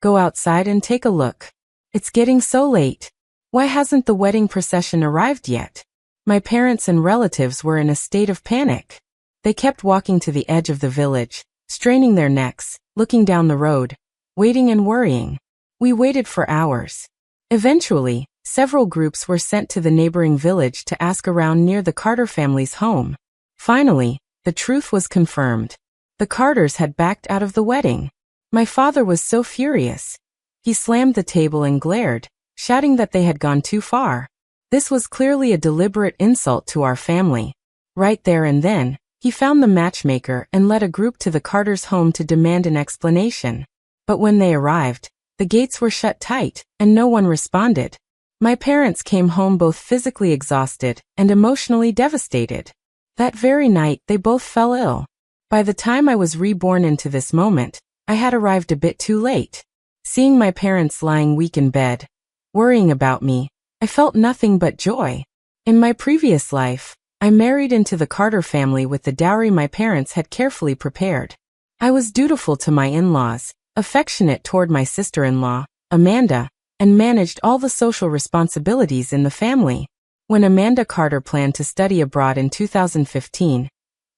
Go outside and take a look. It's getting so late. Why hasn't the wedding procession arrived yet? My parents and relatives were in a state of panic. They kept walking to the edge of the village, straining their necks, looking down the road, waiting and worrying. We waited for hours. Eventually, several groups were sent to the neighboring village to ask around near the Carter family's home. Finally, the truth was confirmed. The Carters had backed out of the wedding. My father was so furious. He slammed the table and glared, shouting that they had gone too far. This was clearly a deliberate insult to our family. Right there and then, he found the matchmaker and led a group to the Carters' home to demand an explanation. But when they arrived, the gates were shut tight, and no one responded. My parents came home both physically exhausted and emotionally devastated. That very night, they both fell ill. By the time I was reborn into this moment, I had arrived a bit too late. Seeing my parents lying weak in bed, worrying about me, I felt nothing but joy. In my previous life, I married into the Carter family with the dowry my parents had carefully prepared. I was dutiful to my in-laws, affectionate toward my sister-in-law, Amanda, and managed all the social responsibilities in the family. When Amanda Carter planned to study abroad in 2015,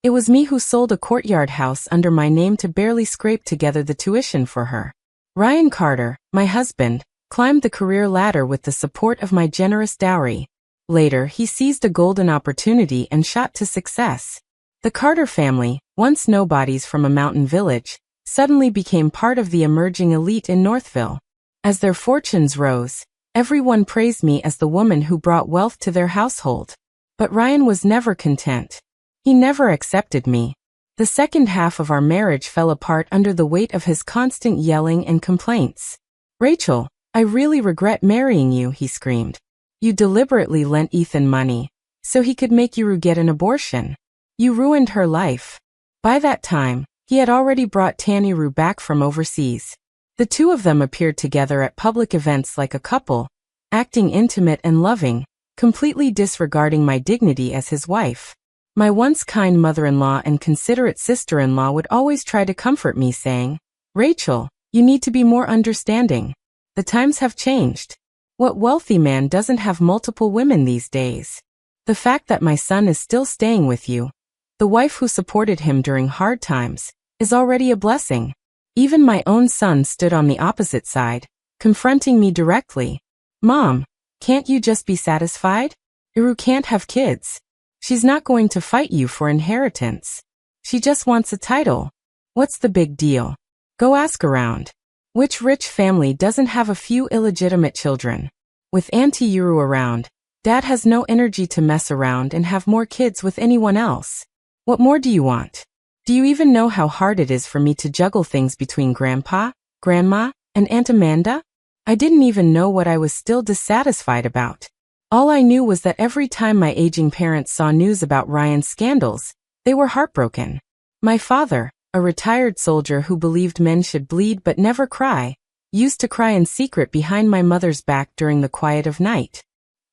it was me who sold a courtyard house under my name to barely scrape together the tuition for her. Ryan Carter, my husband, climbed the career ladder with the support of my generous dowry. Later, he seized a golden opportunity and shot to success. The Carter family, once nobodies from a mountain village, suddenly became part of the emerging elite in Northville. As their fortunes rose, everyone praised me as the woman who brought wealth to their household. But Ryan was never content. He never accepted me. The second half of our marriage fell apart under the weight of his constant yelling and complaints. "Rachel, I really regret marrying you," he screamed. "You deliberately lent Ethan money, so he could make you get an abortion. You ruined her life." By that time, he had already brought Tanniru back from overseas. The two of them appeared together at public events like a couple, acting intimate and loving, completely disregarding my dignity as his wife. My once kind mother-in-law and considerate sister-in-law would always try to comfort me, saying, "Rachel, you need to be more understanding. The times have changed. What wealthy man doesn't have multiple women these days? The fact that my son is still staying with you, the wife who supported him during hard times, is already a blessing." Even my own son stood on the opposite side, confronting me directly. "Mom, can't you just be satisfied? Iru can't have kids. She's not going to fight you for inheritance. She just wants a title. What's the big deal? Go ask around. Which rich family doesn't have a few illegitimate children? With Auntie Iru around, Dad has no energy to mess around and have more kids with anyone else. What more do you want? Do you even know how hard it is for me to juggle things between Grandpa, Grandma, and Aunt Amanda? I didn't even know what I was still dissatisfied about. All I knew was that every time my aging parents saw news about Ryan's scandals, they were heartbroken. My father, a retired soldier who believed men should bleed but never cry, used to cry in secret behind my mother's back during the quiet of night.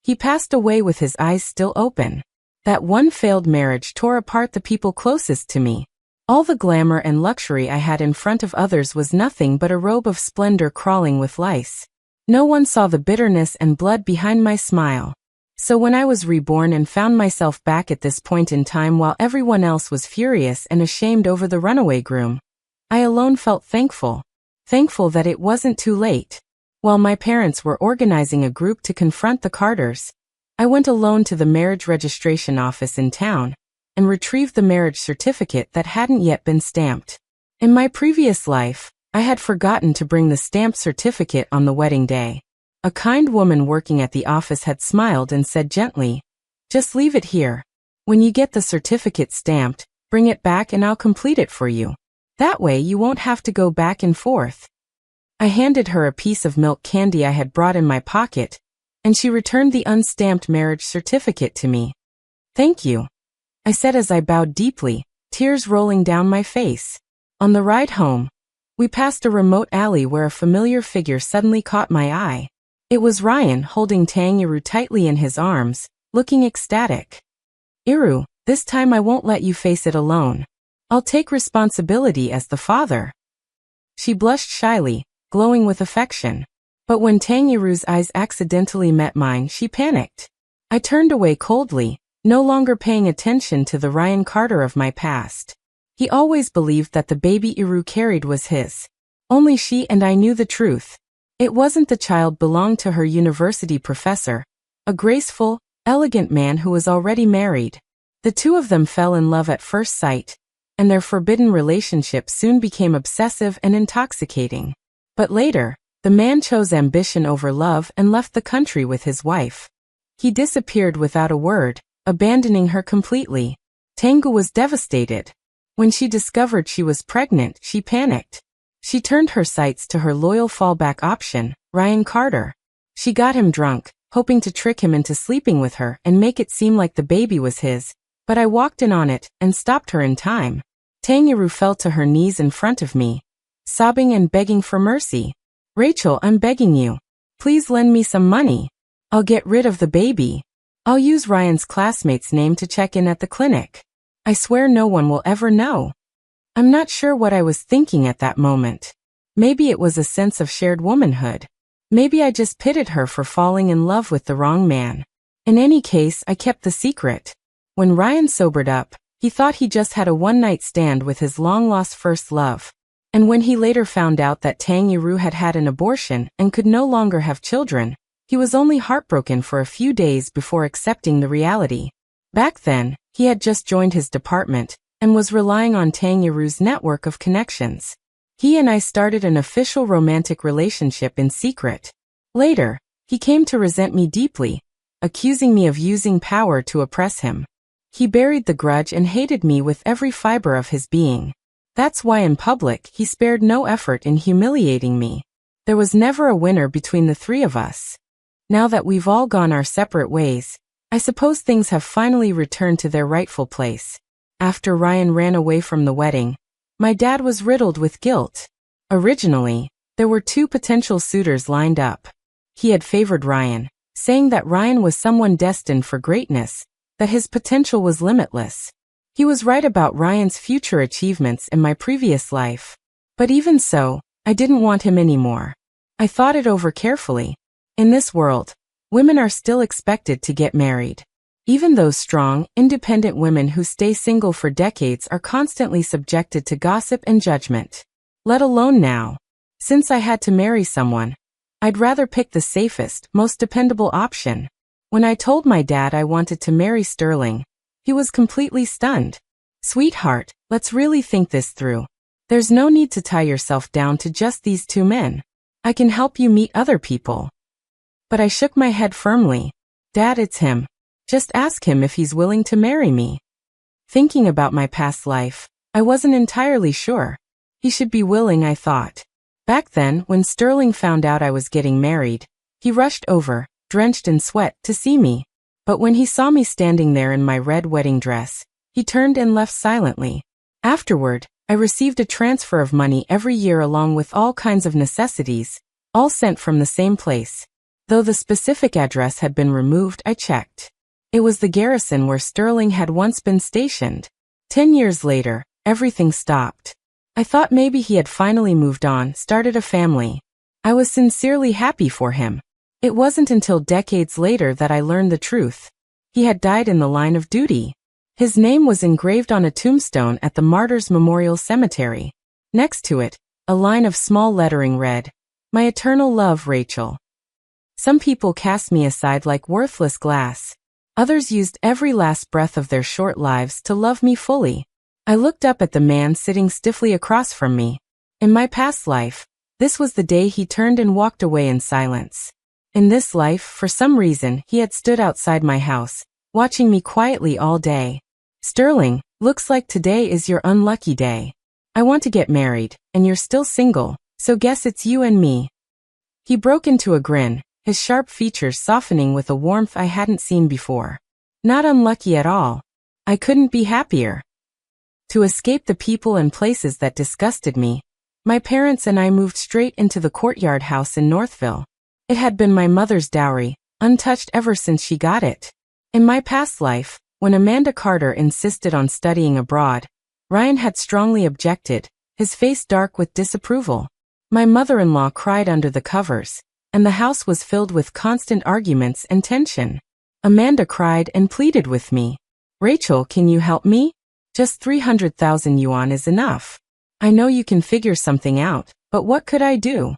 He passed away with his eyes still open. That one failed marriage tore apart the people closest to me. All the glamour and luxury I had in front of others was nothing but a robe of splendor crawling with lice. No one saw the bitterness and blood behind my smile. So when I was reborn and found myself back at this point in time while everyone else was furious and ashamed over the runaway groom, I alone felt thankful. Thankful that it wasn't too late. While my parents were organizing a group to confront the Carters, I went alone to the marriage registration office in town and retrieved the marriage certificate that hadn't yet been stamped. In my previous life, I had forgotten to bring the stamped certificate on the wedding day. A kind woman working at the office had smiled and said gently, "Just leave it here. When you get the certificate stamped, bring it back and I'll complete it for you. That way you won't have to go back and forth." I handed her a piece of milk candy I had brought in my pocket, and she returned the unstamped marriage certificate to me. "Thank you," I said as I bowed deeply, tears rolling down my face. On the ride home, we passed a remote alley where a familiar figure suddenly caught my eye. It was Ryan holding Tangiru tightly in his arms, looking ecstatic. "Iru, this time I won't let you face it alone. I'll take responsibility as the father." She blushed shyly, glowing with affection. But when Tangyru's eyes accidentally met mine, she panicked. I turned away coldly, no longer paying attention to the Ryan Carter of my past. He always believed that the baby Iru carried was his. Only she and I knew the truth. It wasn't. The child belonged to her university professor, a graceful, elegant man who was already married. The two of them fell in love at first sight, and their forbidden relationship soon became obsessive and intoxicating. But later, the man chose ambition over love and left the country with his wife. He disappeared without a word, abandoning her completely. Tengu was devastated. When she discovered she was pregnant, she panicked. She turned her sights to her loyal fallback option, Ryan Carter. She got him drunk, hoping to trick him into sleeping with her and make it seem like the baby was his, but I walked in on it and stopped her in time. Tangyru fell to her knees in front of me, sobbing and begging for mercy. "Rachel, I'm begging you. Please lend me some money. I'll get rid of the baby. I'll use Ryan's classmate's name to check in at the clinic. I swear no one will ever know." I'm not sure what I was thinking at that moment. Maybe it was a sense of shared womanhood. Maybe I just pitied her for falling in love with the wrong man. In any case, I kept the secret. When Ryan sobered up, he thought he just had a one-night stand with his long-lost first love. And when he later found out that Tangyru had had an abortion and could no longer have children, he was only heartbroken for a few days before accepting the reality. Back then, he had just joined his department and was relying on Tangyru's network of connections. He and I started an official romantic relationship in secret. Later, he came to resent me deeply, accusing me of using power to oppress him. He buried the grudge and hated me with every fiber of his being. That's why in public he spared no effort in humiliating me. There was never a winner between the three of us. Now that we've all gone our separate ways, I suppose things have finally returned to their rightful place. After Ryan ran away from the wedding, my dad was riddled with guilt. Originally, there were two potential suitors lined up. He had favored Ryan, saying that Ryan was someone destined for greatness, that his potential was limitless. He was right about Ryan's future achievements in my previous life. But even so, I didn't want him anymore. I thought it over carefully. In this world, women are still expected to get married. Even those strong, independent women who stay single for decades are constantly subjected to gossip and judgment. Let alone now. Since I had to marry someone, I'd rather pick the safest, most dependable option. When I told my dad I wanted to marry Sterling, he was completely stunned. "Sweetheart, let's really think this through. There's no need to tie yourself down to just these two men. I can help you meet other people." But I shook my head firmly. "Dad, it's him. Just ask him if he's willing to marry me." Thinking about my past life, I wasn't entirely sure. He should be willing, I thought. Back then, when Sterling found out I was getting married, he rushed over, drenched in sweat, to see me. But when he saw me standing there in my red wedding dress, he turned and left silently. Afterward, I received a transfer of money every year along with all kinds of necessities, all sent from the same place. Though the specific address had been removed, I checked. It was the garrison where Sterling had once been stationed. 10 years later, everything stopped. I thought maybe he had finally moved on, started a family. I was sincerely happy for him. It wasn't until decades later that I learned the truth. He had died in the line of duty. His name was engraved on a tombstone at the Martyrs Memorial Cemetery. Next to it, a line of small lettering read, "My eternal love, Rachel." Some people cast me aside like worthless glass. Others used every last breath of their short lives to love me fully. I looked up at the man sitting stiffly across from me. In my past life, this was the day he turned and walked away in silence. In this life, for some reason, he had stood outside my house, watching me quietly all day. "Sterling, looks like today is your unlucky day. I want to get married, and you're still single, so guess it's you and me." He broke into a grin, his sharp features softening with a warmth I hadn't seen before. Not unlucky at all. I couldn't be happier. To escape the people and places that disgusted me, my parents and I moved straight into the courtyard house in Northville. It had been my mother's dowry, untouched ever since she got it. In my past life, when Amanda Carter insisted on studying abroad, Ryan had strongly objected, his face dark with disapproval. My mother-in-law cried under the covers, and the house was filled with constant arguments and tension. Amanda cried and pleaded with me. Rachel, can you help me? Just 300,000 yuan is enough. I know you can figure something out, but what could I do?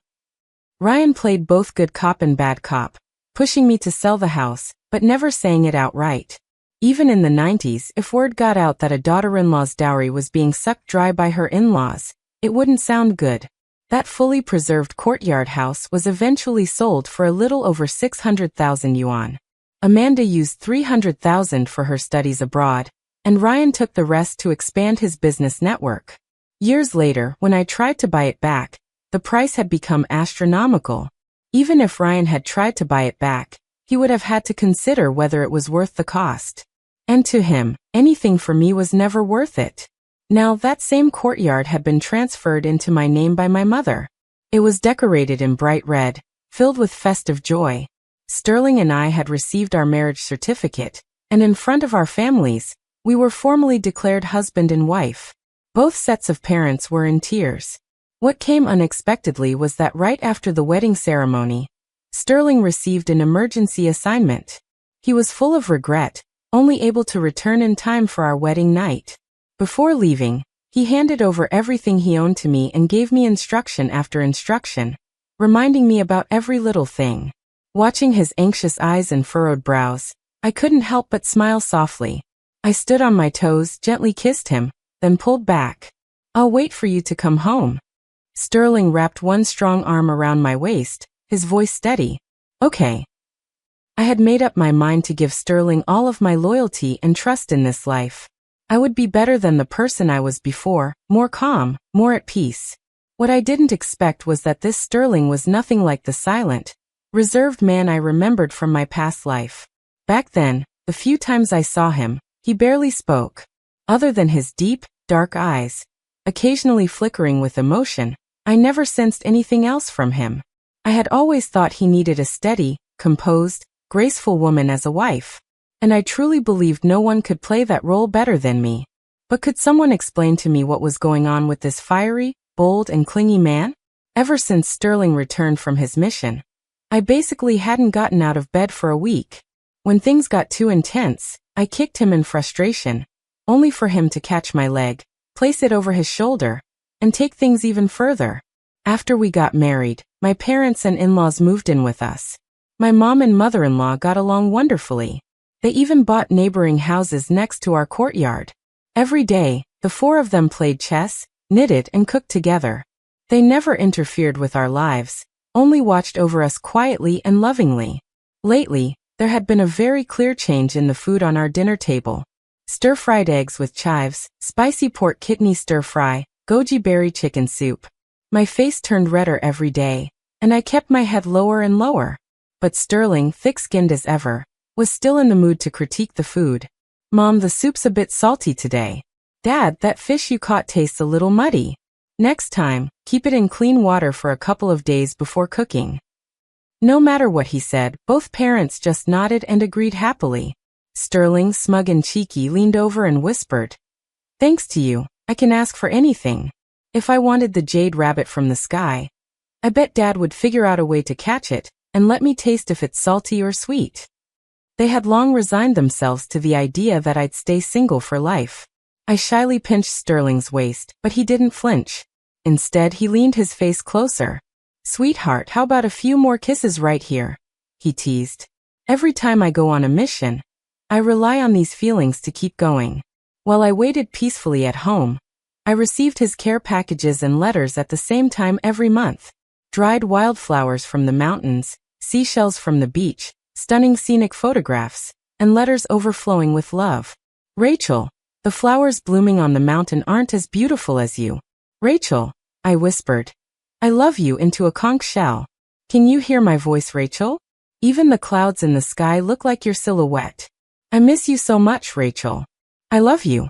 Ryan played both good cop and bad cop, pushing me to sell the house, but never saying it outright. Even in the 90s, if word got out that a daughter-in-law's dowry was being sucked dry by her in-laws, it wouldn't sound good. That fully preserved courtyard house was eventually sold for a little over 600,000 yuan. Amanda used 300,000 for her studies abroad, and Ryan took the rest to expand his business network. Years later, when I tried to buy it back, the price had become astronomical. Even if Ryan had tried to buy it back, he would have had to consider whether it was worth the cost. And to him, anything for me was never worth it. Now, that same courtyard had been transferred into my name by my mother. It was decorated in bright red, filled with festive joy. Sterling and I had received our marriage certificate, and in front of our families, we were formally declared husband and wife. Both sets of parents were in tears. What came unexpectedly was that right after the wedding ceremony, Sterling received an emergency assignment. He was full of regret, only able to return in time for our wedding night. Before leaving, he handed over everything he owned to me and gave me instruction after instruction, reminding me about every little thing. Watching his anxious eyes and furrowed brows, I couldn't help but smile softly. I stood on my toes, gently kissed him, then pulled back. I'll wait for you to come home. Sterling wrapped one strong arm around my waist, his voice steady. Okay. I had made up my mind to give Sterling all of my loyalty and trust in this life. I would be better than the person I was before, more calm, more at peace. What I didn't expect was that this Sterling was nothing like the silent, reserved man I remembered from my past life. Back then, the few times I saw him, he barely spoke. Other than his deep, dark eyes, occasionally flickering with emotion, I never sensed anything else from him. I had always thought he needed a steady, composed, graceful woman as a wife, and I truly believed no one could play that role better than me. But could someone explain to me what was going on with this fiery, bold and clingy man? Ever since Sterling returned from his mission, I basically hadn't gotten out of bed for a week. When things got too intense, I kicked him in frustration, only for him to catch my leg, place it over his shoulder, and take things even further. After we got married, my parents and in-laws moved in with us. My mom and mother-in-law got along wonderfully. They even bought neighboring houses next to our courtyard. Every day, the four of them played chess, knitted, and cooked together. They never interfered with our lives, only watched over us quietly and lovingly. Lately, there had been a very clear change in the food on our dinner table. Stir-fried eggs with chives, spicy pork kidney stir-fry, goji berry chicken soup. My face turned redder every day, and I kept my head lower and lower. But Sterling, thick-skinned as ever, was still in the mood to critique the food. Mom, the soup's a bit salty today. Dad, that fish you caught tastes a little muddy. Next time, keep it in clean water for a couple of days before cooking. No matter what he said, both parents just nodded and agreed happily. Sterling, smug and cheeky, leaned over and whispered, "Thanks to you, I can ask for anything. If I wanted the jade rabbit from the sky, I bet Dad would figure out a way to catch it and let me taste if it's salty or sweet." They had long resigned themselves to the idea that I'd stay single for life. I shyly pinched Sterling's waist, but he didn't flinch. Instead, he leaned his face closer. "Sweetheart, how about a few more kisses right here?" he teased. "Every time I go on a mission, I rely on these feelings to keep going." While I waited peacefully at home, I received his care packages and letters at the same time every month. Dried wildflowers from the mountains, seashells from the beach, stunning scenic photographs, and letters overflowing with love. "Rachel, the flowers blooming on the mountain aren't as beautiful as you. Rachel," I whispered. "I love you into a conch shell. Can you hear my voice, Rachel? Even the clouds in the sky look like your silhouette. I miss you so much, Rachel. I love you."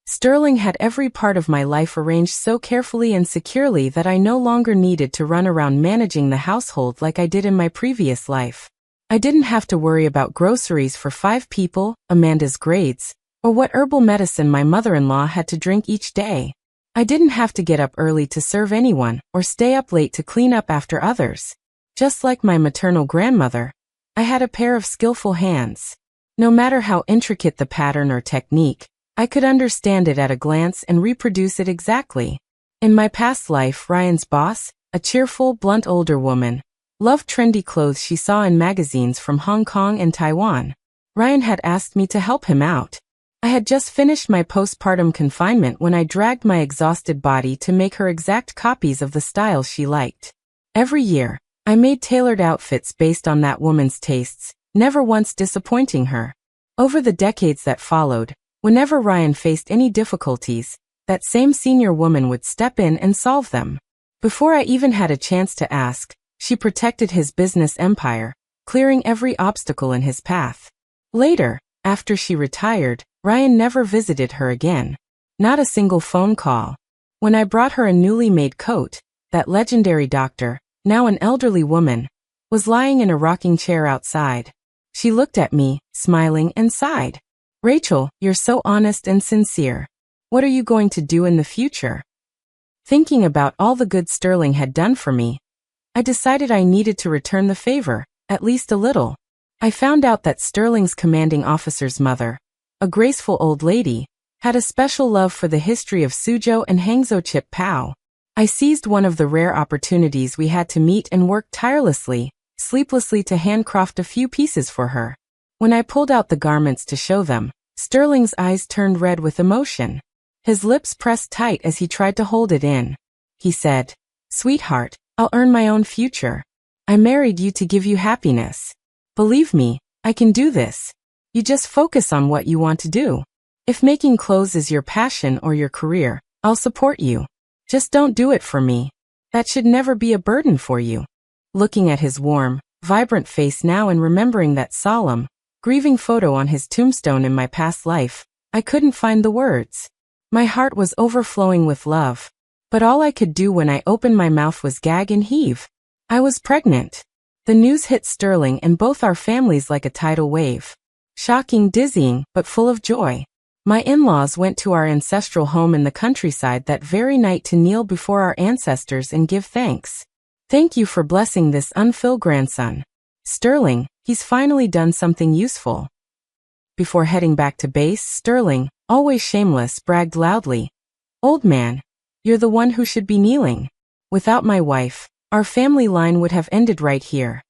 Sterling had every part of my life arranged so carefully and securely that I no longer needed to run around managing the household like I did in my previous life. I didn't have to worry about groceries for 5 people, Amanda's grades, or what herbal medicine my mother-in-law had to drink each day. I didn't have to get up early to serve anyone or stay up late to clean up after others. Just like my maternal grandmother, I had a pair of skillful hands. No matter how intricate the pattern or technique, I could understand it at a glance and reproduce it exactly. In my past life, Ryan's boss, a cheerful, blunt older woman, loved trendy clothes she saw in magazines from Hong Kong and Taiwan. Ryan had asked me to help him out. I had just finished my postpartum confinement when I dragged my exhausted body to make her exact copies of the styles she liked. Every year, I made tailored outfits based on that woman's tastes, never once disappointing her. Over the decades that followed, whenever Ryan faced any difficulties, that same senior woman would step in and solve them. Before I even had a chance to ask, she protected his business empire, clearing every obstacle in his path. Later, after she retired, Ryan never visited her again. Not a single phone call. When I brought her a newly made coat, that legendary doctor, now an elderly woman, was lying in a rocking chair outside. She looked at me, smiling, and sighed. "Rachel, you're so honest and sincere. What are you going to do in the future?" Thinking about all the good Sterling had done for me, I decided I needed to return the favor, at least a little. I found out that Sterling's commanding officer's mother, a graceful old lady, had a special love for the history of Suzhou and Hangzhou Chip Pao. I seized one of the rare opportunities we had to meet and worked tirelessly, sleeplessly to handcraft a few pieces for her. When I pulled out the garments to show them, Sterling's eyes turned red with emotion. His lips pressed tight as he tried to hold it in. He said, "Sweetheart, I'll earn my own future. I married you to give you happiness. Believe me, I can do this. You just focus on what you want to do. If making clothes is your passion or your career, I'll support you. Just don't do it for me. That should never be a burden for you." Looking at his warm, vibrant face now and remembering that solemn, grieving photo on his tombstone in my past life, I couldn't find the words. My heart was overflowing with love, but all I could do when I opened my mouth was gag and heave. I was pregnant. The news hit Sterling and both our families like a tidal wave. Shocking, dizzying, but full of joy. My in-laws went to our ancestral home in the countryside that very night to kneel before our ancestors and give thanks. "Thank you for blessing this unfilled grandson. Sterling, he's finally done something useful." Before heading back to base, Sterling, always shameless, bragged loudly, "Old man, you're the one who should be kneeling. Without my wife, our family line would have ended right here."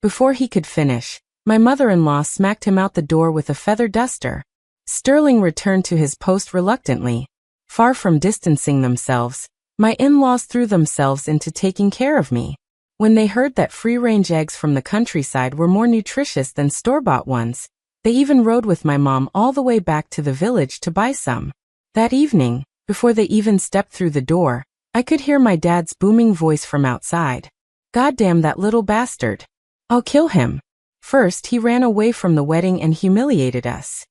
Before he could finish, my mother-in-law smacked him out the door with a feather duster. Sterling returned to his post reluctantly. Far from distancing themselves, my in-laws threw themselves into taking care of me. When they heard that free-range eggs from the countryside were more nutritious than store-bought ones, they even rode with my mom all the way back to the village to buy some. That evening, before they even stepped through the door, I could hear my dad's booming voice from outside. "Goddamn that little bastard. I'll kill him. First he ran away from the wedding and humiliated us.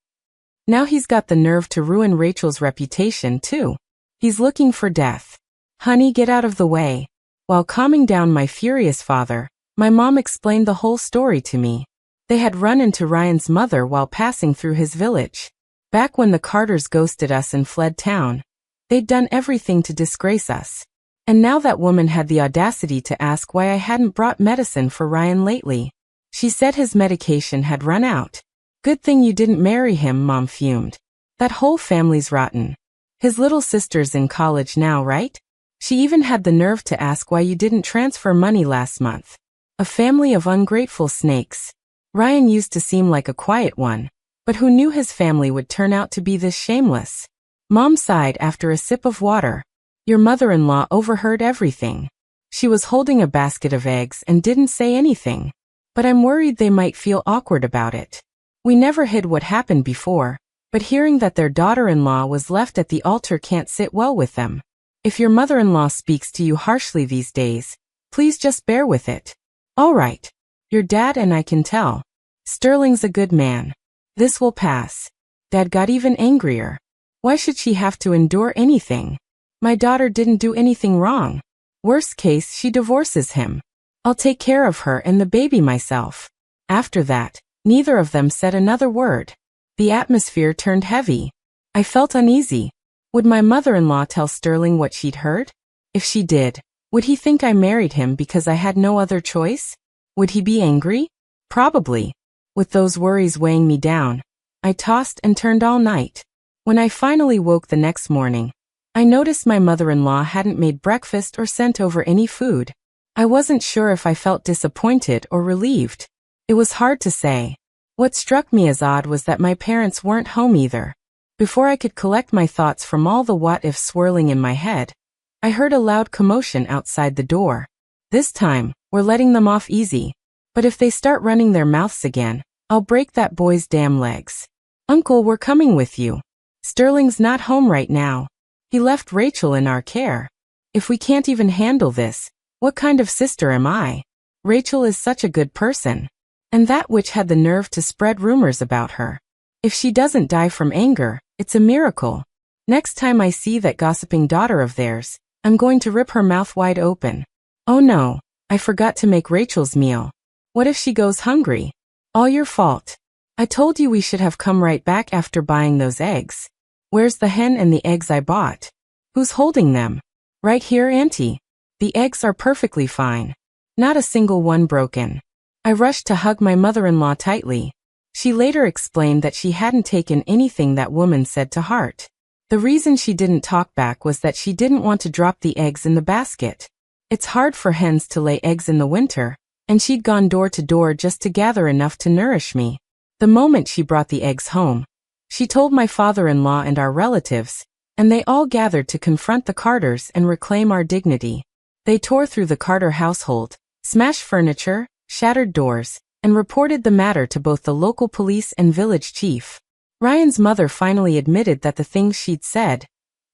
Now he's got the nerve to ruin Rachel's reputation too. He's looking for death. Honey, get out of the way." While calming down my furious father, my mom explained the whole story to me. They had run into Ryan's mother while passing through his village. Back when the Carters ghosted us and fled town, they'd done everything to disgrace us. And now that woman had the audacity to ask why I hadn't brought medicine for Ryan lately. She said his medication had run out. "Good thing you didn't marry him," Mom fumed. "That whole family's rotten. His little sister's in college now, right? She even had the nerve to ask why you didn't transfer money last month. A family of ungrateful snakes." Ryan used to seem like a quiet one, but who knew his family would turn out to be this shameless? Mom sighed after a sip of water. "Your mother-in-law overheard everything. She was holding a basket of eggs and didn't say anything. But I'm worried they might feel awkward about it. We never hid what happened before, but hearing that their daughter-in-law was left at the altar can't sit well with them. If your mother-in-law speaks to you harshly these days, please just bear with it. All right. Your dad and I can tell. Sterling's a good man. This will pass." Dad got even angrier. Why should she have to endure anything? My daughter didn't do anything wrong. Worst case, she divorces him. I'll take care of her and the baby myself. After that, neither of them said another word. The atmosphere turned heavy. I felt uneasy. Would my mother-in-law tell Sterling what she'd heard? If she did, would he think I married him because I had no other choice? Would he be angry? Probably. With those worries weighing me down, I tossed and turned all night. When I finally woke the next morning, I noticed my mother-in-law hadn't made breakfast or sent over any food. I wasn't sure if I felt disappointed or relieved. It was hard to say. What struck me as odd was that my parents weren't home either. Before I could collect my thoughts from all the what-ifs swirling in my head, I heard a loud commotion outside the door. This time, we're letting them off easy. But if they start running their mouths again, I'll break that boy's damn legs. Uncle, we're coming with you. Sterling's not home right now. He left Rachel in our care. If we can't even handle this, what kind of sister am I? Rachel is such a good person. And that witch had the nerve to spread rumors about her. If she doesn't die from anger, it's a miracle. Next time I see that gossiping daughter of theirs, I'm going to rip her mouth wide open. Oh no, I forgot to make Rachel's meal. What if she goes hungry? All your fault. I told you we should have come right back after buying those eggs. Where's the hen and the eggs I bought? Who's holding them? Right here, Auntie. The eggs are perfectly fine. Not a single one broken. I rushed to hug my mother-in-law tightly. She later explained that she hadn't taken anything that woman said to heart. The reason she didn't talk back was that she didn't want to drop the eggs in the basket. It's hard for hens to lay eggs in the winter, and she'd gone door to door just to gather enough to nourish me. The moment she brought the eggs home, she told my father-in-law and our relatives, and they all gathered to confront the Carters and reclaim our dignity. They tore through the Carter household, smashed furniture, shattered doors, and reported the matter to both the local police and village chief. Ryan's mother finally admitted that the things she'd said,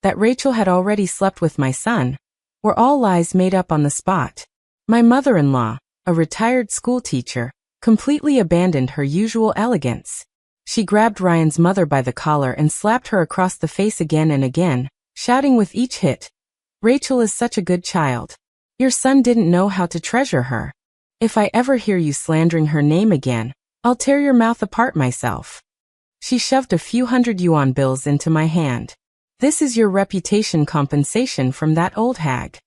that Rachel had already slept with my son, were all lies made up on the spot. My mother-in-law, a retired school teacher, completely abandoned her usual elegance. She grabbed Ryan's mother by the collar and slapped her across the face again and again, shouting with each hit, "Rachel is such a good child. Your son didn't know how to treasure her. If I ever hear you slandering her name again, I'll tear your mouth apart myself." She shoved a few $100 bills into my hand. "This is your reputation compensation from that old hag."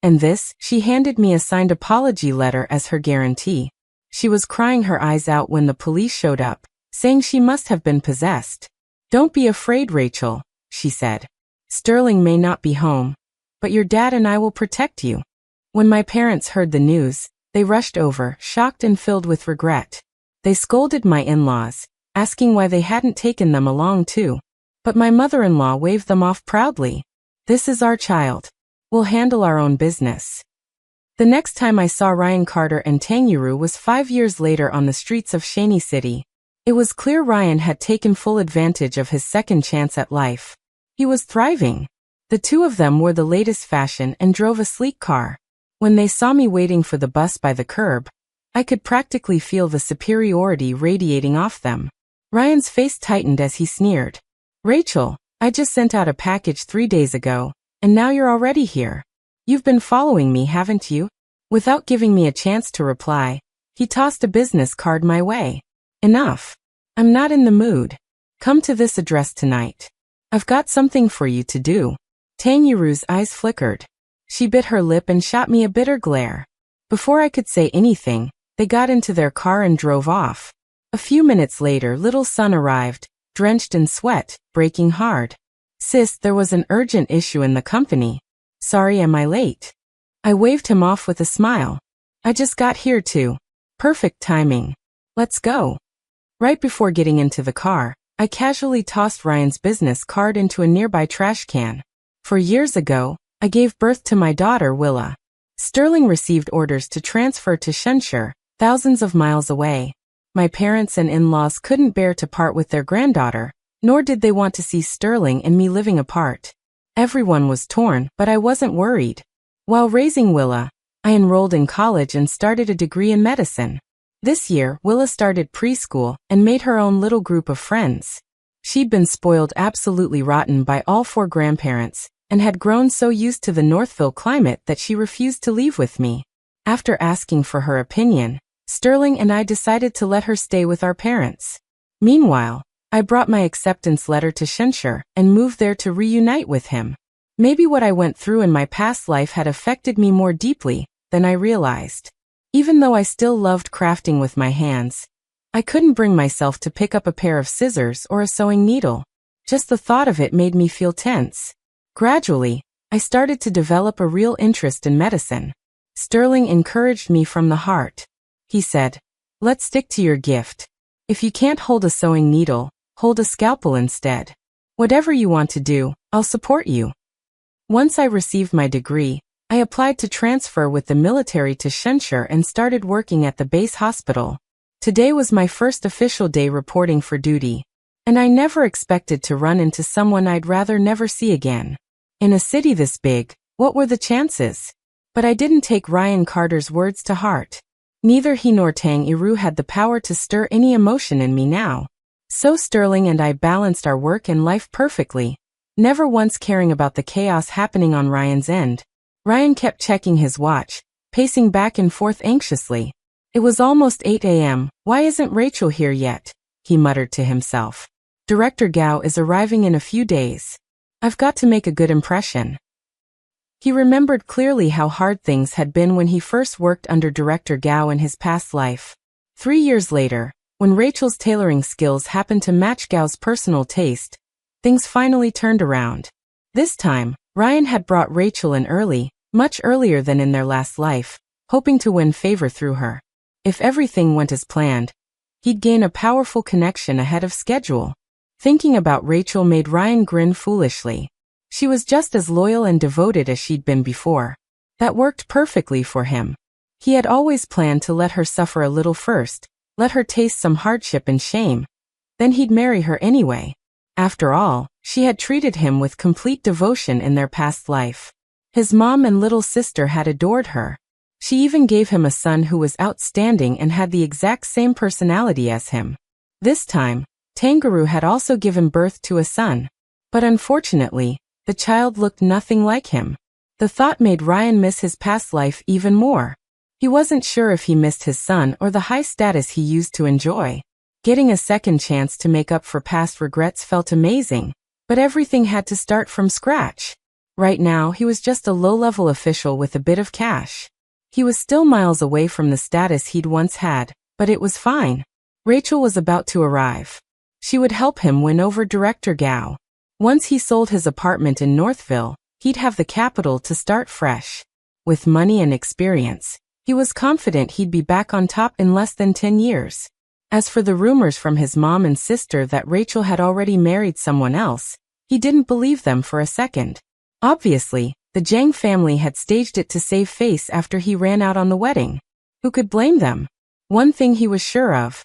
And this, she handed me a signed apology letter as her guarantee. She was crying her eyes out when the police showed up, saying she must have been possessed. "Don't be afraid, Rachel," she said. "Sterling may not be home, but your dad and I will protect you." When my parents heard the news, they rushed over, shocked and filled with regret. They scolded my in-laws, asking why they hadn't taken them along too. But my mother-in-law waved them off proudly. "This is our child. We'll handle our own business." The next time I saw Ryan Carter and Tanguru was 5 years later on the streets of Shaney City. It was clear Ryan had taken full advantage of his second chance at life. He was thriving. The two of them wore the latest fashion and drove a sleek car. When they saw me waiting for the bus by the curb, I could practically feel the superiority radiating off them. Ryan's face tightened as he sneered. "Rachel, I just sent out a package 3 days ago, and now you're already here. You've been following me, haven't you?" Without giving me a chance to reply, he tossed a business card my way. "Enough. I'm not in the mood. Come to this address tonight. I've got something for you to do." Tanguru's eyes flickered. She bit her lip and shot me a bitter glare. Before I could say anything, they got into their car and drove off. A few minutes later, little son arrived, drenched in sweat, breaking hard. "Sis, there was an urgent issue in the company. Sorry, am I late?" I waved him off with a smile. "I just got here too. Perfect timing. Let's go." Right before getting into the car, I casually tossed Ryan's business card into a nearby trash can. "For years ago, I gave birth to my daughter, Willa. Sterling received orders to transfer to Shropshire, thousands of miles away. My parents and in-laws couldn't bear to part with their granddaughter, nor did they want to see Sterling and me living apart. Everyone was torn, but I wasn't worried. While raising Willa, I enrolled in college and started a degree in medicine. This year, Willa started preschool and made her own little group of friends. She'd been spoiled absolutely rotten by all 4 grandparents, and had grown so used to the Northville climate that she refused to leave with me. After asking for her opinion, Sterling and I decided to let her stay with our parents. Meanwhile, I brought my acceptance letter to Shensher and moved there to reunite with him. Maybe what I went through in my past life had affected me more deeply than I realized. Even though I still loved crafting with my hands, I couldn't bring myself to pick up a pair of scissors or a sewing needle. Just the thought of it made me feel tense. Gradually, I started to develop a real interest in medicine. Sterling encouraged me from the heart. He said, "Let's stick to your gift. If you can't hold a sewing needle, hold a scalpel instead. Whatever you want to do, I'll support you." Once I received my degree, I applied to transfer with the military to Shensher and started working at the base hospital. Today was my first official day reporting for duty, and I never expected to run into someone I'd rather never see again. In a city this big, what were the chances? But I didn't take Ryan Carter's words to heart. Neither he nor Tang Iru had the power to stir any emotion in me now. So Sterling and I balanced our work and life perfectly, never once caring about the chaos happening on Ryan's end. Ryan kept checking his watch, pacing back and forth anxiously. It was almost 8 a.m. "Why isn't Rachel here yet?" he muttered to himself. "Director Gao is arriving in a few days. I've got to make a good impression." He remembered clearly how hard things had been when he first worked under Director Gao in his past life. 3 years later, when Rachel's tailoring skills happened to match Gao's personal taste, things finally turned around. This time, Ryan had brought Rachel in early, much earlier than in their last life, hoping to win favor through her. If everything went as planned, he'd gain a powerful connection ahead of schedule. Thinking about Rachel made Ryan grin foolishly. She was just as loyal and devoted as she'd been before. That worked perfectly for him. He had always planned to let her suffer a little first, let her taste some hardship and shame. Then he'd marry her anyway. After all, she had treated him with complete devotion in their past life. His mom and little sister had adored her. She even gave him a son who was outstanding and had the exact same personality as him. This time, Tangaru had also given birth to a son. But unfortunately, the child looked nothing like him. The thought made Ryan miss his past life even more. He wasn't sure if he missed his son or the high status he used to enjoy. Getting a second chance to make up for past regrets felt amazing, but everything had to start from scratch. Right now, he was just a low-level official with a bit of cash. He was still miles away from the status he'd once had, but it was fine. Rachel was about to arrive. She would help him win over Director Gao. Once he sold his apartment in Northville, he'd have the capital to start fresh. With money and experience, he was confident he'd be back on top in less than 10 years. As for the rumors from his mom and sister that Rachel had already married someone else, he didn't believe them for a second. Obviously, the Zhang family had staged it to save face after he ran out on the wedding. Who could blame them? One thing he was sure of.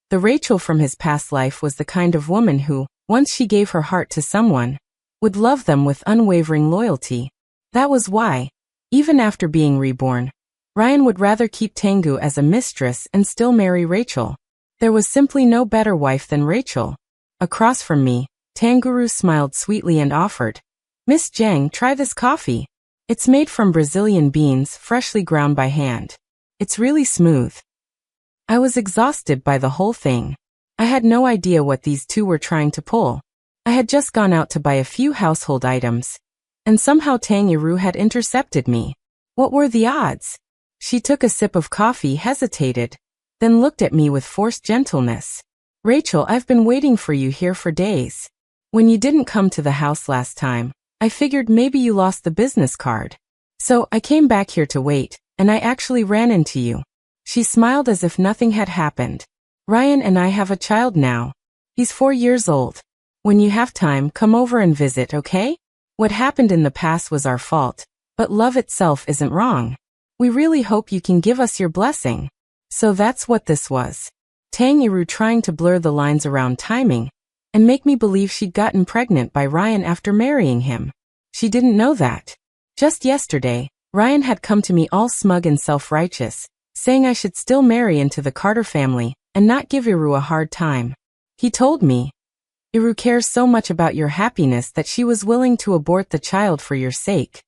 The Rachel from his past life was the kind of woman who, once she gave her heart to someone, would love them with unwavering loyalty. That was why, even after being reborn, Ryan would rather keep Tengu as a mistress and still marry Rachel. There was simply no better wife than Rachel. Across from me, Tanguru smiled sweetly and offered, "Miss Zhang, try this coffee. It's made from Brazilian beans, freshly ground by hand. It's really smooth." I was exhausted by the whole thing. I had no idea what these two were trying to pull. I had just gone out to buy a few household items, and somehow Tang Yiru had intercepted me. What were the odds? She took a sip of coffee, hesitated, then looked at me with forced gentleness. "Rachel, I've been waiting for you here for days. When you didn't come to the house last time, I figured maybe you lost the business card. So I came back here to wait, and I actually ran into you." She smiled as if nothing had happened. "Ryan and I have a child now. He's 4 years old. When you have time, come over and visit, okay? What happened in the past was our fault, but love itself isn't wrong. We really hope you can give us your blessing." So that's what this was. Tang Yiru trying to blur the lines around timing and make me believe she'd gotten pregnant by Ryan after marrying him. She didn't know that. Just yesterday, Ryan had come to me all smug and self-righteous, saying I should still marry into the Carter family and not give Iru a hard time. He told me, "Iru cares so much about your happiness that she was willing to abort the child for your sake.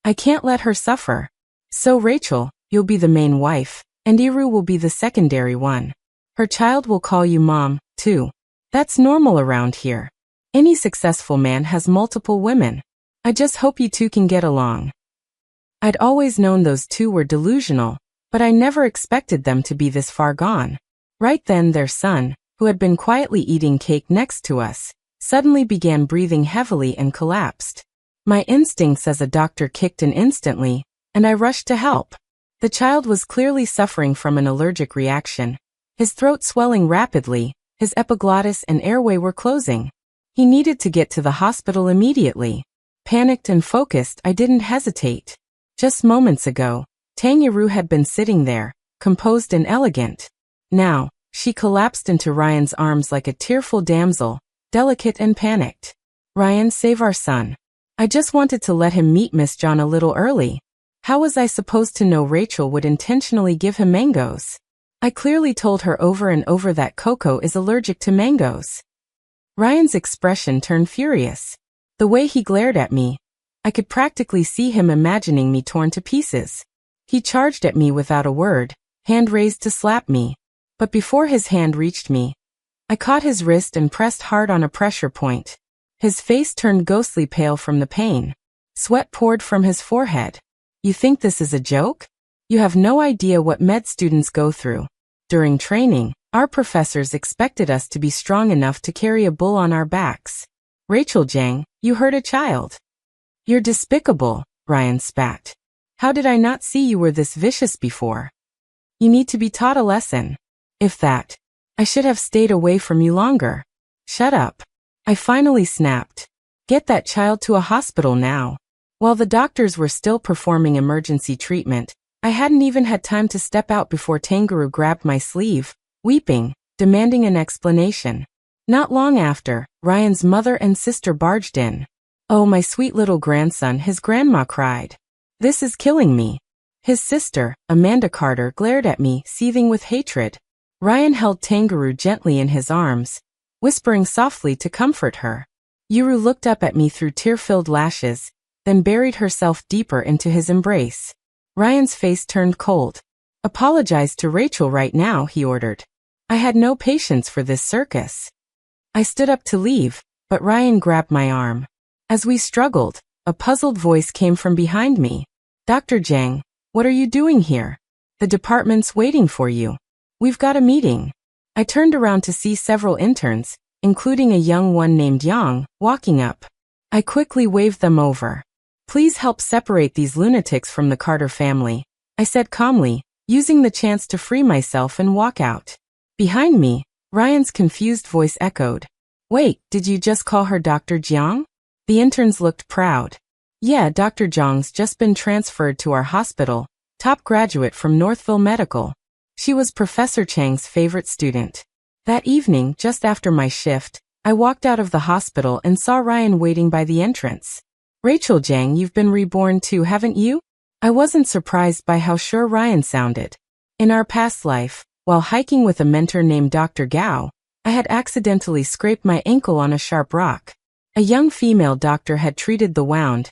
I can't let her suffer. So Rachel, you'll be the main wife, and Iru will be the secondary one. Her child will call you mom, too." That's normal around here. Any successful man has multiple women. I just hope you two can get along. I'd always known those two were delusional, but I never expected them to be this far gone. Right then their son, who had been quietly eating cake next to us, suddenly began breathing heavily and collapsed. My instincts as a doctor kicked in instantly, and I rushed to help. The child was clearly suffering from an allergic reaction. His throat swelling rapidly, his epiglottis and airway were closing. He needed to get to the hospital immediately. Panicked and focused, I didn't hesitate. Just moments ago, Tangyuru had been sitting there, composed and elegant. Now, she collapsed into Ryan's arms like a tearful damsel, delicate and panicked. Ryan, save our son. I just wanted to let him meet Miss John a little early. How was I supposed to know Rachel would intentionally give him mangoes? I clearly told her over and over that Coco is allergic to mangoes. Ryan's expression turned furious. The way he glared at me, I could practically see him imagining me torn to pieces. He charged at me without a word, hand raised to slap me. But before his hand reached me, I caught his wrist and pressed hard on a pressure point. His face turned ghostly pale from the pain. Sweat poured from his forehead. You think this is a joke? You have no idea what med students go through. During training, our professors expected us to be strong enough to carry a bull on our backs. Rachel Jiang, you hurt a child. You're despicable, Ryan spat. How did I not see you were this vicious before? You need to be taught a lesson. If that, I should have stayed away from you longer. Shut up. I finally snapped. Get that child to a hospital now. While the doctors were still performing emergency treatment, I hadn't even had time to step out before Tangyuru grabbed my sleeve, weeping, demanding an explanation. Not long after, Ryan's mother and sister barged in. Oh, my sweet little grandson, his grandma cried. This is killing me. His sister, Amanda Carter, glared at me, seething with hatred. Ryan held Tangyuru gently in his arms, whispering softly to comfort her. Yuru looked up at me through tear-filled lashes, then buried herself deeper into his embrace. Ryan's face turned cold. Apologize to Rachel right now, he ordered. I had no patience for this circus. I stood up to leave, but Ryan grabbed my arm. As we struggled, a puzzled voice came from behind me. Dr. Jiang, what are you doing here? The department's waiting for you. We've got a meeting. I turned around to see several interns, including a young one named Yang, walking up. I quickly waved them over. Please help separate these lunatics from the Carter family, I said calmly, using the chance to free myself and walk out. Behind me, Ryan's confused voice echoed. Wait, did you just call her Dr. Jiang? The interns looked proud. Yeah, Dr. Jiang's just been transferred to our hospital, top graduate from Northville Medical. She was Professor Chang's favorite student. That evening, just after my shift, I walked out of the hospital and saw Ryan waiting by the entrance. Rachel Jiang, you've been reborn too, haven't you? I wasn't surprised by how sure Ryan sounded. In our past life, while hiking with a mentor named Dr. Gao, I had accidentally scraped my ankle on a sharp rock. A young female doctor had treated the wound,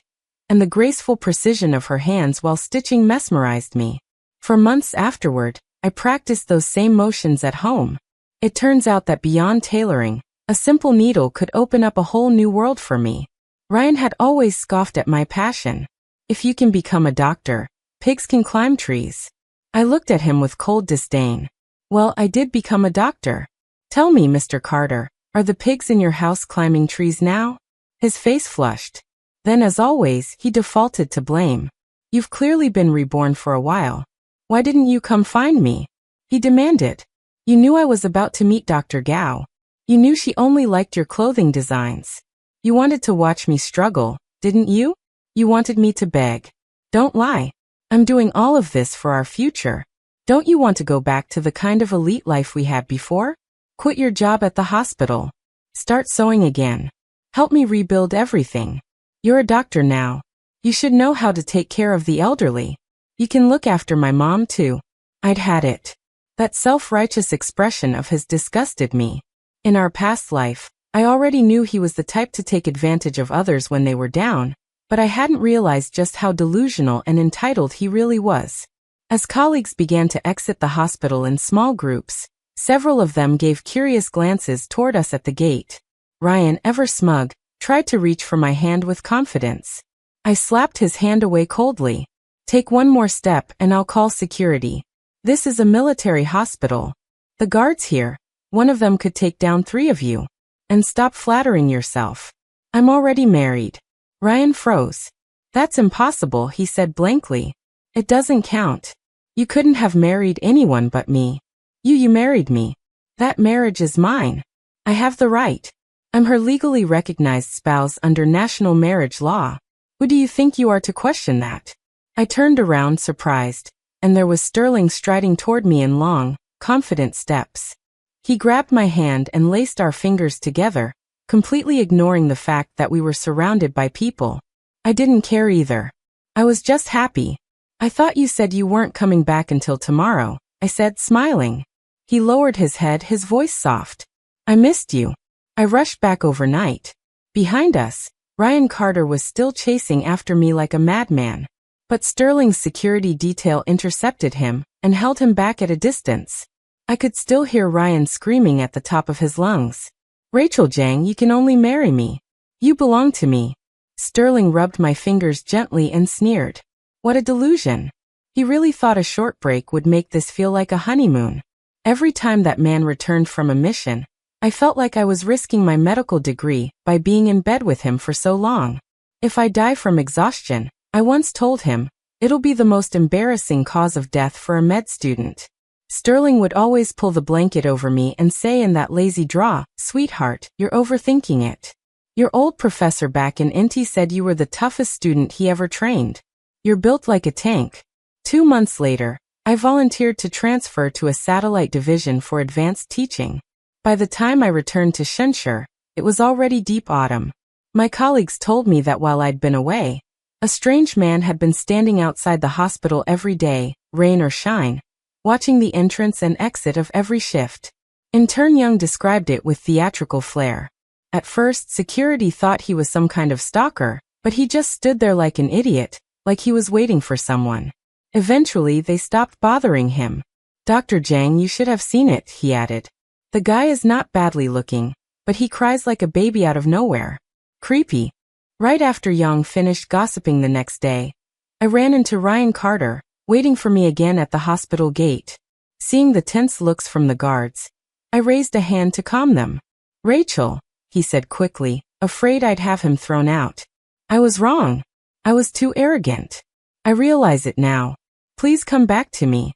and the graceful precision of her hands while stitching mesmerized me. For months afterward, I practiced those same motions at home. It turns out that beyond tailoring, a simple needle could open up a whole new world for me. Ryan had always scoffed at my passion. If you can become a doctor, pigs can climb trees. I looked at him with cold disdain. Well, I did become a doctor. Tell me, Mr. Carter, are the pigs in your house climbing trees now? His face flushed. Then, as always, he defaulted to blame. You've clearly been reborn for a while. Why didn't you come find me? He demanded. You knew I was about to meet Dr. Gao. You knew she only liked your clothing designs. You wanted to watch me struggle, didn't you? You wanted me to beg. Don't lie. I'm doing all of this for our future. Don't you want to go back to the kind of elite life we had before? Quit your job at the hospital. Start sewing again. Help me rebuild everything. You're a doctor now. You should know how to take care of the elderly. You can look after my mom too. I'd had it. That self-righteous expression of his disgusted me. In our past life, I already knew he was the type to take advantage of others when they were down, but I hadn't realized just how delusional and entitled he really was. As colleagues began to exit the hospital in small groups, Several of them gave curious glances toward us at the gate. Ryan, ever smug, tried to reach for my hand with confidence. I slapped his hand away coldly. Take one more step and I'll call security. This is a military hospital. The guards here, one of them could take down 3 of you. And stop flattering yourself. I'm already married. Ryan froze. That's impossible, he said blankly. It doesn't count. You couldn't have married anyone but me. You married me. That marriage is mine. I have the right. I'm her legally recognized spouse under national marriage law. Who do you think you are to question that? I turned around surprised, and there was Sterling striding toward me in long, confident steps. He grabbed my hand and laced our fingers together, completely ignoring the fact that we were surrounded by people. I didn't care either. I was just happy. I thought you said you weren't coming back until tomorrow, I said, smiling. He lowered his head, his voice soft. I missed you. I rushed back overnight. Behind us, Ryan Carter was still chasing after me like a madman. But Sterling's security detail intercepted him and held him back at a distance. I could still hear Ryan screaming at the top of his lungs. Rachel Jang, you can only marry me. You belong to me. Sterling rubbed my fingers gently and sneered. What a delusion. He really thought a short break would make this feel like a honeymoon. Every time that man returned from a mission, I felt like I was risking my medical degree by being in bed with him for so long. If I die from exhaustion, I once told him, it'll be the most embarrassing cause of death for a med student. Sterling would always pull the blanket over me and say in that lazy drawl, sweetheart, you're overthinking it. Your old professor back in NT said you were the toughest student he ever trained. You're built like a tank. 2 months later, I volunteered to transfer to a satellite division for advanced teaching. By the time I returned to Shenzhen, it was already deep autumn. My colleagues told me that while I'd been away, a strange man had been standing outside the hospital every day, rain or shine, watching the entrance and exit of every shift. Intern Young described it with theatrical flair. At first, security thought he was some kind of stalker, but he just stood there like an idiot, like he was waiting for someone. Eventually, they stopped bothering him. Dr. Jang, you should have seen it, he added. The guy is not badly looking, but he cries like a baby out of nowhere. Creepy. Right after Young finished gossiping the next day, I ran into Ryan Carter, waiting for me again at the hospital gate. Seeing the tense looks from the guards, I raised a hand to calm them. Rachel, he said quickly, afraid I'd have him thrown out. I was wrong. I was too arrogant. I realize it now. Please come back to me.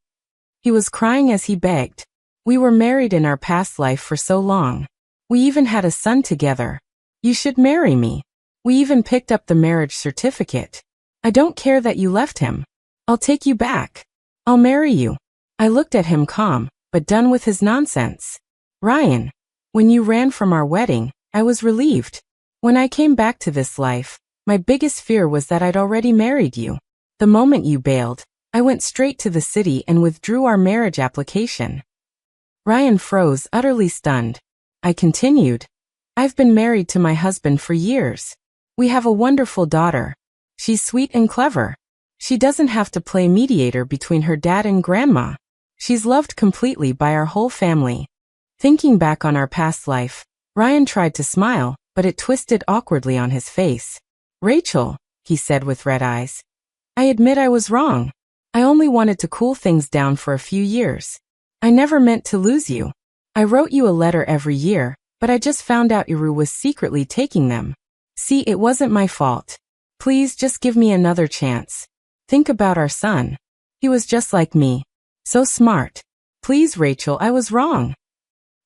He was crying as he begged. We were married in our past life for so long. We even had a son together. You should marry me. We even picked up the marriage certificate. I don't care that you left him. I'll take you back. I'll marry you. I looked at him calm, but done with his nonsense. Ryan, when you ran from our wedding, I was relieved. When I came back to this life, my biggest fear was that I'd already married you. The moment you bailed, I went straight to the city and withdrew our marriage application. Ryan froze, utterly stunned. I continued. I've been married to my husband for years. We have a wonderful daughter. She's sweet and clever. She doesn't have to play mediator between her dad and grandma. She's loved completely by our whole family. Thinking back on our past life, Ryan tried to smile, but it twisted awkwardly on his face. Rachel, he said with red eyes. I admit I was wrong. I only wanted to cool things down for a few years. I never meant to lose you. I wrote you a letter every year, but I just found out Iru was secretly taking them. See, it wasn't my fault. Please just give me another chance. Think about our son. He was just like me. So smart. Please, Rachel, I was wrong.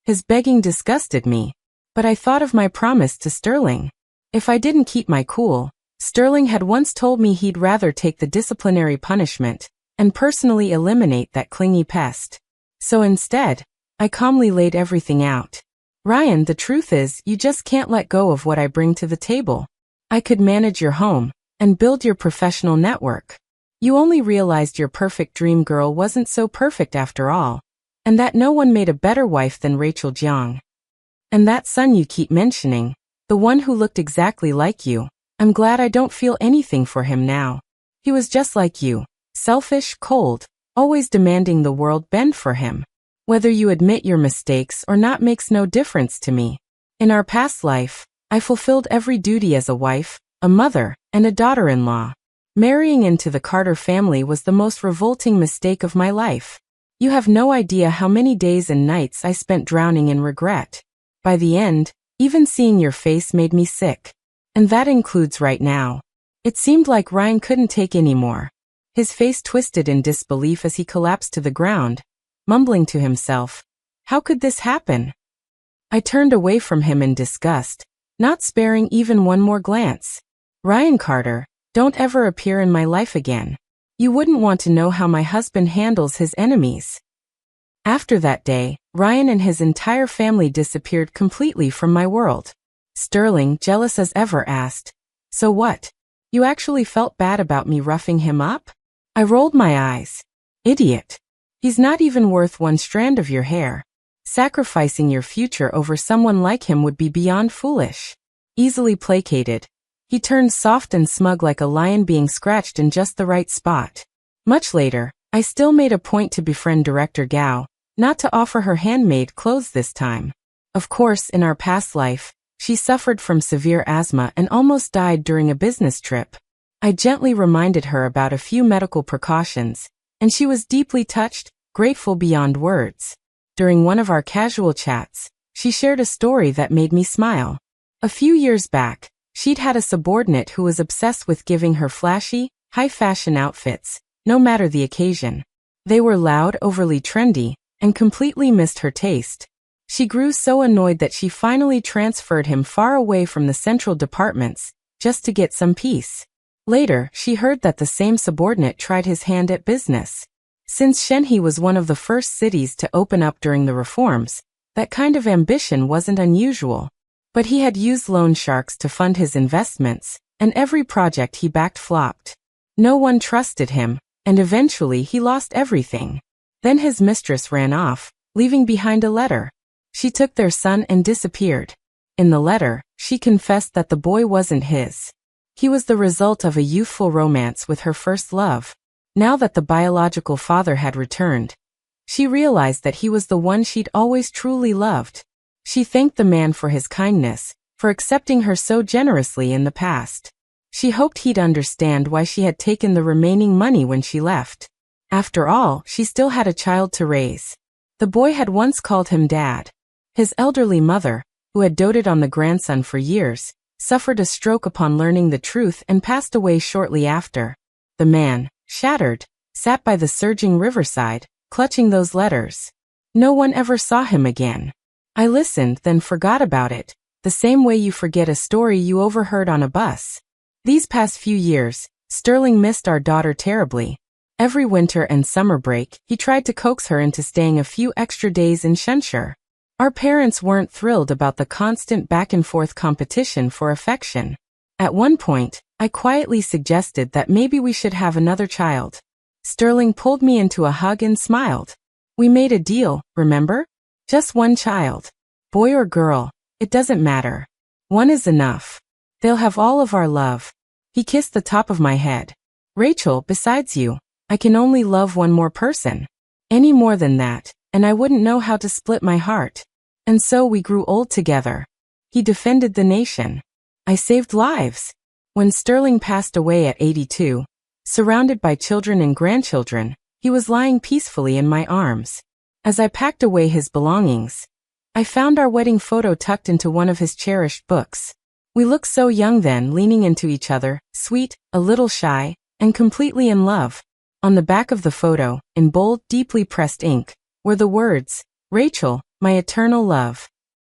His begging disgusted me. But I thought of my promise to Sterling. If I didn't keep my cool, Sterling had once told me he'd rather take the disciplinary punishment and personally eliminate that clingy pest. So instead, I calmly laid everything out. Ryan, the truth is, you just can't let go of what I bring to the table. I could manage your home and build your professional network. You only realized your perfect dream girl wasn't so perfect after all, and that no one made a better wife than Rachel Jiang. And that son you keep mentioning, the one who looked exactly like you, I'm glad I don't feel anything for him now. He was just like you, selfish, cold, always demanding the world bend for him. Whether you admit your mistakes or not makes no difference to me. In our past life, I fulfilled every duty as a wife, a mother, and a daughter-in-law. Marrying into the Carter family was the most revolting mistake of my life. You have no idea how many days and nights I spent drowning in regret. By the end, even seeing your face made me sick. And that includes right now. It seemed like Ryan couldn't take any more. His face twisted in disbelief as he collapsed to the ground, mumbling to himself, "How could this happen?" I turned away from him in disgust, not sparing even one more glance. "Ryan Carter, don't ever appear in my life again. You wouldn't want to know how my husband handles his enemies." After that day, Ryan and his entire family disappeared completely from my world. Sterling, jealous as ever, asked, "So what? You actually felt bad about me roughing him up?" I rolled my eyes. "Idiot. He's not even worth one strand of your hair. Sacrificing your future over someone like him would be beyond foolish." Easily placated, he turned soft and smug like a lion being scratched in just the right spot. Much later, I still made a point to befriend Director Gao, not to offer her handmade clothes this time. Of course, in our past life, she suffered from severe asthma and almost died during a business trip. I gently reminded her about a few medical precautions, and she was deeply touched, grateful beyond words. During one of our casual chats, she shared a story that made me smile. A few years back, she'd had a subordinate who was obsessed with giving her flashy, high-fashion outfits, no matter the occasion. They were loud, overly trendy, and completely missed her taste. She grew so annoyed that she finally transferred him far away from the central departments, just to get some peace. Later, she heard that the same subordinate tried his hand at business. Since Shenhe was one of the first cities to open up during the reforms, that kind of ambition wasn't unusual. But he had used loan sharks to fund his investments, and every project he backed flopped. No one trusted him, and eventually he lost everything. Then his mistress ran off, leaving behind a letter. She took their son and disappeared. In the letter, she confessed that the boy wasn't his. He was the result of a youthful romance with her first love. Now that the biological father had returned, she realized that he was the one she'd always truly loved. She thanked the man for his kindness, for accepting her so generously in the past. She hoped he'd understand why she had taken the remaining money when she left. After all, she still had a child to raise. The boy had once called him Dad. His elderly mother, who had doted on the grandson for years, suffered a stroke upon learning the truth and passed away shortly after. The man, shattered, sat by the surging riverside, clutching those letters. No one ever saw him again. I listened, then forgot about it, the same way you forget a story you overheard on a bus. These past few years, Sterling missed our daughter terribly. Every winter and summer break, he tried to coax her into staying a few extra days in Shenzhen. Our parents weren't thrilled about the constant back-and-forth competition for affection. At one point, I quietly suggested that maybe we should have another child. Sterling pulled me into a hug and smiled. "We made a deal, remember? Just one child. Boy or girl, it doesn't matter. One is enough. They'll have all of our love." He kissed the top of my head. "Rachel, besides you, I can only love one more person. Any more than that, and I wouldn't know how to split my heart." And so we grew old together. He defended the nation. I saved lives. When Sterling passed away at 82, surrounded by children and grandchildren, he was lying peacefully in my arms. As I packed away his belongings, I found our wedding photo tucked into one of his cherished books. We looked so young then, leaning into each other, sweet, a little shy, and completely in love. On the back of the photo, in bold, deeply pressed ink, were the words, "Rachel, my eternal love."